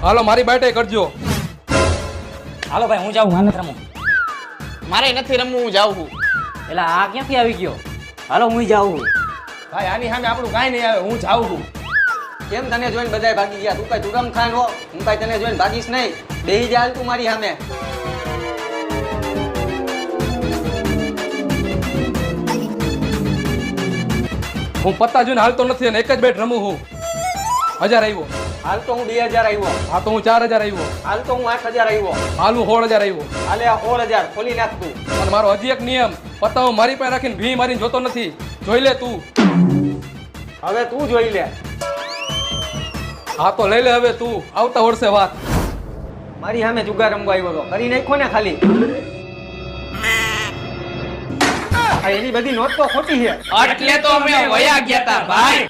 હાલો મારી બાઈટે કરજો. હાલો ભાઈ હું જાઉં, મારે રમું. મારે નથી રમવું, હું જાઉં છું. એટલે આ ક્યાંથી આવી ગયો? હાલો હું જાઉં. ભાઈ આની સામે આપણું કાંઈ નહીં આવે, હું જાઉં છું. કેમ તને જોઈને બધાય ભાગી ગયા? તું કઈ તુરમ ખાન હો, હું કઈ તને જોઈને ભાગીશ નહીં. બેહી જા હાલ તું મારી સામે. હું પત્તા જોઈને હાલતો નથી અને એક જ બેટ રમું છું. 1000 આવ્યો. હાલ તો હું 2000 આવ્યો. હા તો હું 4000 આવ્યો. હાલ તો હું 8000 આવ્યો. હાલું 16000 આવ્યો. હાલે આ 16000 ખોલી નાખ તું. અને મારો હજી એક નિયમ, પત્તા હું મારી પાસે રાખીને ભી મારીને જોતો નથી. જોઈ લે તું. હવે તું જોઈ લે. હા તો લઈ લે હવે તું, આવતા વર્ષે વાત. મારી સામે જુગાર રમવા આવ્યો તો કરી નાખો ને ખાલી. આ એની બધી નોટ તો ખોટી છે. એટલે તો અમે વયા ગયા તા ભાઈ.